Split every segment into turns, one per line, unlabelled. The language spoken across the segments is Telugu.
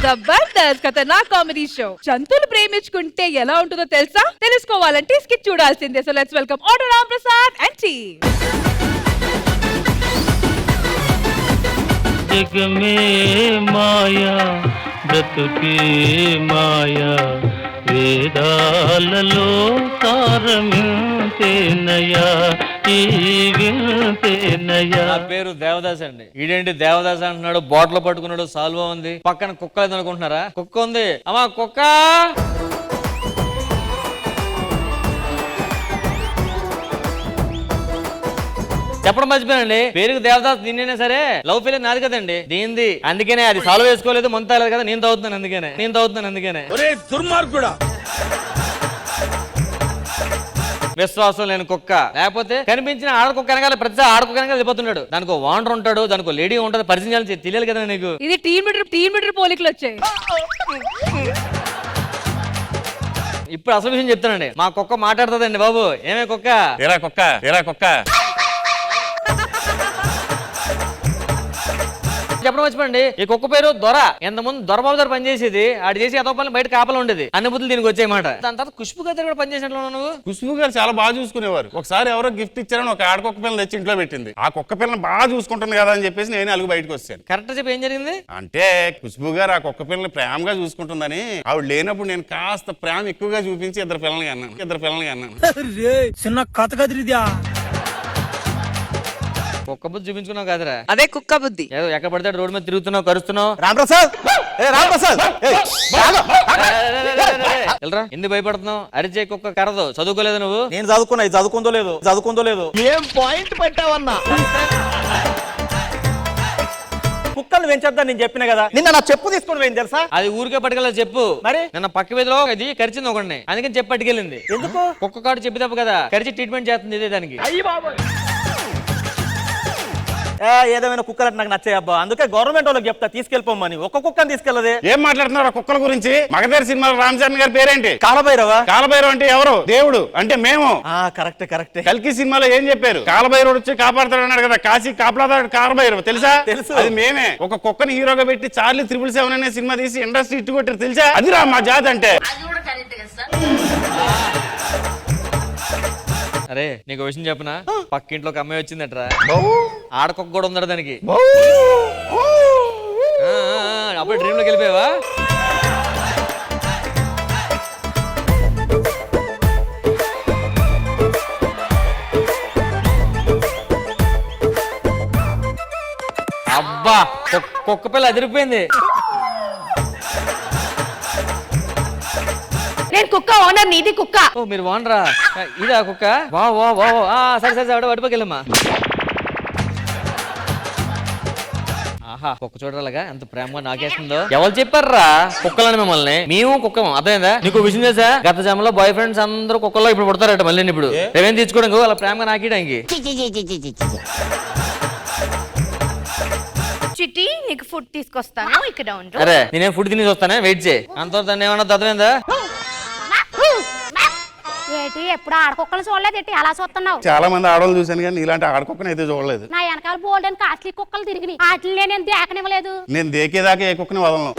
జబర్దస్త్ ఖతర్నాక్ కామెడీ షో. జంతువులు ప్రేమించుకుంటే ఎలా ఉంటుందో తెలుసా? తెలుసుకోవాలంటే స్కిట్ చూడాల్సిందే. So let's welcome auto Ram Prasad and team.
जग में माया బ్రతుకే మాయా వేదాలలో సారమింతేనయా ఈ వింతేనయా.
నా పేరు దేవదాస్ అండి. ఈడేంటి దేవదాస్ అంటున్నాడు, బాటిల్ పట్టుకున్నాడు, సాల్వా ఉంది, పక్కన కుక్క లేదు అనుకుంటున్నారా? కుక్క ఉంది. అమ్మా కుక్క. చెప్పడం మర్చిపోయానండి, పేరుకి దేవదాస్ దీనినే సరే లవ్ ఫెయిల్ నాది కదండి, దీనిది. అందుకనే అది సాల్వ్ వేసుకోలేదు, ముందు తాగలేదు కదా, నేను తాగుతున్నాను అందుకనే. విశ్వాసం లేని కుక్క, లేకపోతే కనిపించిన ఆడకుక్క వెనకాల ప్రతి ఆడకుక్క వెనకాల వెళ్ళిపోతున్నాడు. దానికి వాండర్ ఉంటాడు, దానికి లేడీ ఉంటుంది, పరిచయం చేయాలి, తెలియాలి కదా నీకు.
ఇది టీమ్ లీడర్ పోలికలు వచ్చాయి.
ఇప్పుడు అసలు విషయం చెప్తానండి, మా కుక్క మాట్లాడుతుందండి బాబు. ఏమే కుక్క?
ఏరా కుక్క
చెప్పడం మర్చిపోండి, ఈ కుక్క పేరు దొర. ఎంతమంది దొరబాబు దగ్గర పనిచేసేది, ఆడు చేసి అదో పని బయట కాపలా ఉండేది. అన్ని బుద్ధులు దీనికి వచ్చాయన్నమాట. దాని తర్వాత ఖుష్బు గారి కూడా పనిచేసినట్లు నువ్వు.
ఖుష్బు గారు చాలా బాగా చూసుకునేవారు. ఒకసారి ఎవరో గిఫ్ట్ ఇచ్చారని ఒక ఆడకొక్క పిల్లని తెచ్చి ఇంట్లో పెట్టింది. ఆ కుక్క పిల్లని బాగా చూసుకుంటుంది కదా అని చెప్పేసి నేను అలుగు బయటకు వచ్చాను.
కరెక్ట్ చెప్పి ఏం జరిగింది
అంటే ఖుష్బు గారు ఆ కుక్క పిల్లని ప్రేమగా చూసుకుంటుందని ఆవిడ లేనప్పుడు నేను కాస్త ప్రేమ ఎక్కువగా చూపించి ఇద్దరు పిల్లల్ని అన్నాను.
చిన్న కథ కదిరిద్యా.
కుక్క బుద్ధి చూపించుకున్నావు కదరా?
అదే కుక్క బుద్ధి.
ఏదో ఎక్కడ పడితే రోడ్డు మీద తిరుగుతున్నావు, కరుస్తున్నావు.
రామప్రసాద్
వెళ్ళరా, ఎందుకు భయపడుతున్నావు? అరిచే కుక్క కరదు. చదువుకోలేదు నువ్వు?
నేను చదువుకున్నా, ఇది చదువుకుందో లేదు. ఏం పాయింట్ పెట్టావన్నా? కుక్కలు పెంచేద్దా నేను చెప్పిన కదా. నిన్న నా చెప్పు తీసుకుని పోయింది తెలుసా?
అది ఊరికే పట్టుకెళ్ళ చెప్పు.
మరి
నిన్న పక్క వీధిలో ఇది కరిచింది ఒకడిని, అందుకని చెప్పి పట్టుకెళ్ళింది.
ఎందుకు?
కుక్క కాడు చెప్పి తప్పు కదా, కరిచి ట్రీట్మెంట్ చేస్తుంది ఇదే దానికి.
ఏదేమైనా కుక్కలు నాకు నచ్చాయి అబ్బా, అందుకే గవర్నమెంట్ వాళ్ళకి చెప్తా తీసుకెళ్ళిపోమని. ఒక్క కుక్కని తీసుకెళ్ళదే.
ఏం మాట్లాడుతున్నారు కుక్కల గురించి? మగధీర సినిమాలో రామ్ చరణ్ గారి పేరేంటి?
కాలభైరవ
అంటే ఎవరు? దేవుడు అంటే మేము.
కరెక్టే.
కల్కి సినిమాలో ఏం చెప్పారు? కాలభైరవుడు వచ్చి కాపాడుతాడు అన్నాడు కదా, కాశీ కాపలాదాడు కాలభైరవ. తెలుసా?
తెలుసు.
అది మేమే. ఒక కుక్కని హీరోగా పెట్టి చార్లీ 777 అనే సినిమా తీసి ఇండస్ట్రీ ఇట్టు కొట్టారు. తెలుసా? అదిరా మా జాతి అంటే.
అరే నీకు విషయం చెప్పనా, పక్కింట్లో ఒక అమ్మాయి వచ్చిందట్రా, ఆడకొక్క కూడా ఉందట దానికి. అప్పుడు డ్రీమ్ లోకి వెళ్ళిపోయావా? అబ్బా కుక్క పిల్ల అదిరిపోయింది.
నేను కుక్క ఓనర్, నీది కుక్క.
ఓ మీరు వానరా? ఇదా కుక్క? వా సరే అడుపుకెళ్ళమ్మా. ఆహా, కుక్క చూడాలగా ఎంత ప్రేమగా నాకేస్తుందో. ఎవరు చెప్పారా కుక్కలని మిమ్మల్ని? మేము కుక్క. అర్థమైందా నీకు? విషయం చేసా, గత జన్మలో బాయ్ ఫ్రెండ్స్ అందరూ కుక్కల్లో ఇప్పుడు పుడతారట మళ్ళీ. ఇప్పుడు రేవేం తీసుకోవడానికి వాళ్ళ ప్రేమగా నాకేయడానికి.
చిట్టి నీకు ఫుడ్ తీసుకొస్తాను, ఇక్కడ ఉండు.
అరే నేనేం ఫుడ్ తినేసి వస్తానే, వెయిట్ చేయి. అంత ఏమన్నా అర్థమైందా?
ఏంటి ఎప్పుడు ఆడకుక్కలు చూడలేదు, ఏంటి అలా చూస్తున్నావు?
చాలా మంది ఆడవాళ్ళు చూశాను కానీ ఇలాంటి ఆడకుక్కని అయితే చూడలేదు.
నా వెనకాల బోల్డెన్ కాస్ట్లీ కుక్కలు తిరిగి వాటిని నేను దేకనివ్వలేదు.
నేను దేకేదాకా ఏ కుక్కని వదలను.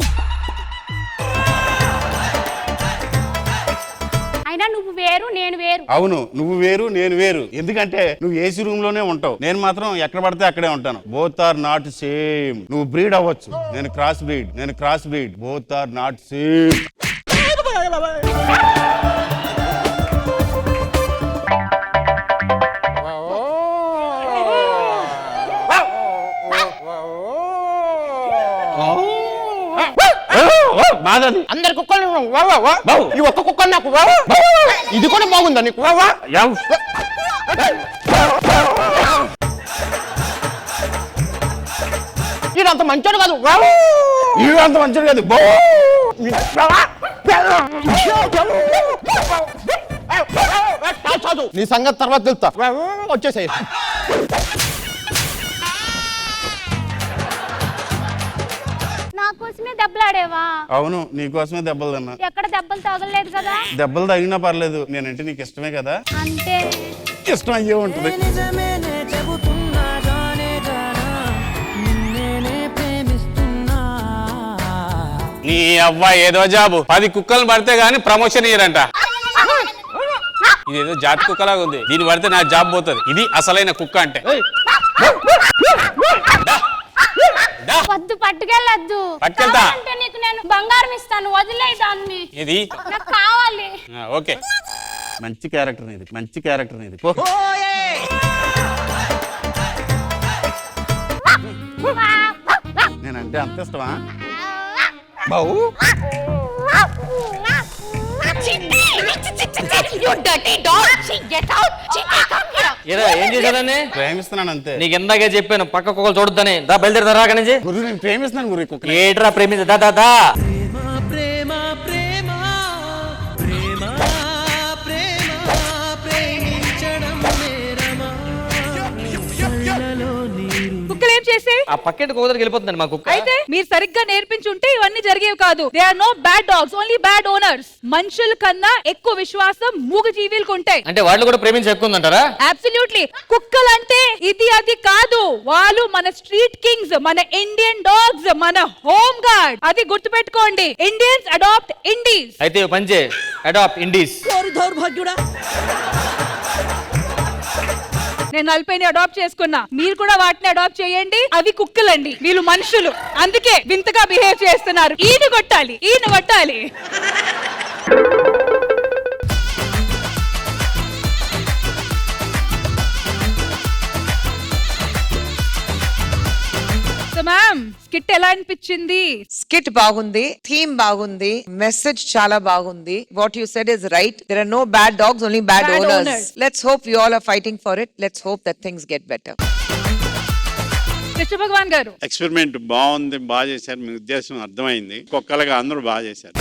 అయినా నువ్వు వేరు నేను వేరు.
అవును, నువ్వు వేరు నేను వేరు. ఎందుకంటే నువ్వు ఏసీ రూమ్ లోనే ఉంటావు, నేను మాత్రం ఎక్కడ పడితే అక్కడే ఉంటాను. Both are not same. నువ్వు బ్రీడ్ అవ్వచ్చు, నేను cross breed. Both are not same.
అందరి కుక్కలు ఈ ఒక్క కుక్క నాకు ఇది కూడా బాగుందా నీకు? ఇదంత మంచోడు కాదు.
అంత మంచిది కాదు.
నీ సంగతి తర్వాత తెలుస్తా. వచ్చేసాయి.
నా కోసమే దెబ్బలాడేవా?
అవును, నీకోసమే దెబ్బలు తిన్నా.
ఎక్కడ దెబ్బలు తగలేదు కదా?
దెబ్బలు తగినా పర్లేదు, నేనంటే నీకు ఇష్టమే కదా.
అంటే
ఇష్టం అయ్యే ఉంటుంది. నీ అవ్వ ఏదో జాబు 10 కుక్కలు పడితే గానీ ప్రమోషన్ ఇయ్యరంట. ఇదేదో జాతి కుక్కలాగా ఉంది, దీన్ని పడితే నా జాబ్ పోతుంది. ఇది అసలైన కుక్క అంటే.
వద్దు, పట్టుకెళ్ళొద్దు.
పట్టుకెళ్తా.
అంటే నీకు నేను బంగారం ఇస్తాను, వదిలేయి దాన్ని.
ఇది
నాకు కావాలి.
ఓకే, మంచి క్యారెక్టర్ ఇది, మంచి క్యారెక్టర్ ఇది. పో. నేనంటే అంత ఇష్టమా బావు?
ఏరా ఏం చేశాడని?
ప్రేమిస్తున్నాను అంతే.
నీకు ఎందాకే చెప్పాను పక్క కుక్కలు చూడొద్దని. దా బయలుదేరదా రాక నుంచి.
గురు నేను ప్రేమిస్తున్నాను గురు, కుక్క.
ఏట్రా ప్రేమించ దా దా దా.
కుక్కలు ఏం చేసే?
ఆ పక్కెంటి కుక్క దగ్గరికి వెళ్ళిపోతుందండి మా కుక్క.
అయితే మీరు సరిగ్గా నేర్పించుంటే ఇవన్నీ జరిగేవి కాదు. They are no bad dogs, only bad owners. మనుషుల కన్నా ఎక్కువ విశ్వాసం మూగ జీవులకు ఉంటాయి.
అంటే వాళ్ళు కూడా ప్రేమించి ఎక్కువ ఉందంటారా?
అబ్సల్యూట్లీ. కుక్కలంటే ఇది అది కాదు, వాళ్ళు మన స్ట్రీట్ కింగ్స్, మన ఇండియన్ డాగ్స్, మన హోమ్ గార్డ్. అది గుర్తుపెట్టుకోండి. Indians adopt indies.
అయితే పంచే అడాప్ట్ ఇండీస్.
నేను 40ని అడాప్ట్ చేసుకున్నా, మీరు కూడా వాటిని అడాప్ట్ చేయండి. అవి కుక్కలండి, వీళ్ళు మనుషులు. అందుకే వింతగా బిహేవ్ చేస్తున్నారు. ఈయన కొట్టాలి, ఈయన కొట్టాలి. సో మ్యామ్, స్కిట్ ఎలా అనిపించింది?
స్కిట్ బాగుంది, థీమ్ బాగుంది, మెసేజ్ చాలా బాగుంది. What you said is right. There are no bad dogs, only bad
Bad
owners.
owners.
Let's hope you all are fighting for it. Let's hope that things get better.
Krishna Bhagavan garu,
experiment బాగుంది, బాగా చేశారు. మీ ఉద్దేశం అర్థమైంది. కుక్కలుగా అందరూ బాగా చేశారు.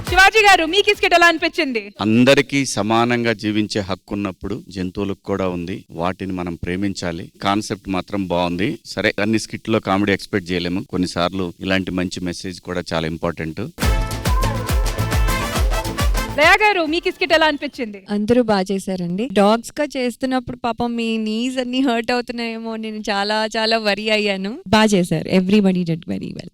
శివాజీ గారు, మీకు ఈ స్కిట్ ఎలా అనిపించింది?
అందరికీ సమానంగా జీవించే హక్కు ఉన్నప్పుడు జంతువులకు కూడా ఉంది, వాటిని మనం ప్రేమించాలి. కాన్సెప్ట్ మాత్రం బాగుంది. సరే, అన్ని స్కిట్ లో కామెడీ ఎక్స్పెక్ట్ చేయలేము, కొన్నిసార్లు ఇలాంటి మంచి మెసేజ్ కూడా చాలా ఇంపార్టెంట్.
దయా గారు, మీకు ఈ స్కిట్ ఎలా అనిపించింది?
అందరూ బాగా చేశారండి. డాగ్స్ గా చేస్తున్నప్పుడు పాపం మీ నీస్ అన్ని హర్ట్ అవుతున్నాయేమో, నేను చాలా చాలా వరీ అయ్యాను. బాగా చేశారు. Everybody did very well.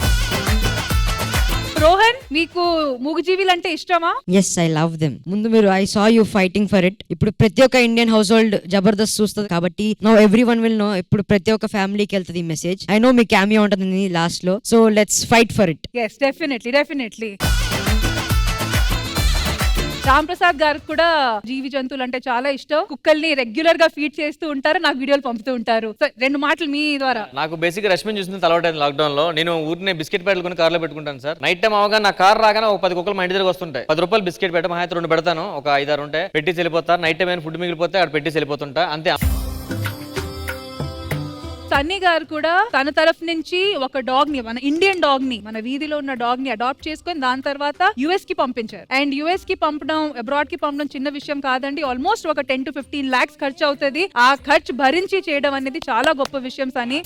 Rohan, మీకు మూగజీవులు అంటే ఇష్టమా?
Yes, I love them. ముందు మీరు I saw you fighting for it. ఇప్పుడు ప్రతి ఒక్క ఇండియన్ హౌస్ హోల్డ్ జబర్దస్త్ చూస్తుంది కాబట్టి no everyone will know. ఇప్పుడు ప్రతి ఒక్క ఫ్యామిలీకి వెళ్తుంది ఈ మెసేజ్. ఐ నో మీ క్యామియో ఉంటుంది లాస్ట్ లో, so let's fight for it.
Yes, definitely definitely. Ram Prasad గారికి కూడా జీవి జంతువులు అంటే చాలా ఇష్టం. కుక్కల్ని రెగ్యులర్ గా ఫీడ్ చేస్తూ ఉంటారు, నాకు వీడియోలు పంపుతూ ఉంటారు. సో 2 మాటలు మీ ద్వారా.
నాకు బేసిక్ రష్మిన్ చూసింది అలవాటైంది లాక్డౌన్ లో. నేను ఊరినే బిస్కెట్ ప్యాకెట్లు కొని కార్లో పెట్టుకుంటాను సార్. నైట్ టైం అవగా నా కార్ రాగానే ఒక 10 కుక్కలు మా ఇంటి దగ్గర వస్తుంటాయి. 10 రూపాయలు బిస్కెట్ పెట్ట, మహా 2 పెడతాను, ఒక 5-6 ఉంటాయి, పెట్టి వెళ్ళిపోతారు. నైట్ టైం ఏమైనా ఫుడ్ మిగిలిపోతే అక్కడ పెట్టి వెళ్ళిపోతుంటా, అంతే.
సన్నీ గారు కూడా తన తరఫు నుంచి ఒక డాగ్ ని, మన ఇండియన్ డాగ్ ని, మన వీధిలో ఉన్న డాగ్ ని అడాప్ట్ చేసుకొని దాని తర్వాత యుఎస్ కి పంపించారు. అండ్ యుఎస్ కి పంపడం, అబ్రాడ్ కి పంపడం చిన్న విషయం కాదండి. ఆల్మోస్ట్ ఒక 10 to 15 lakhs ఖర్చు అవుతుంది. ఆ ఖర్చు భరించి చేయడం అనేది చాలా గొప్ప విషయం సన్నీ.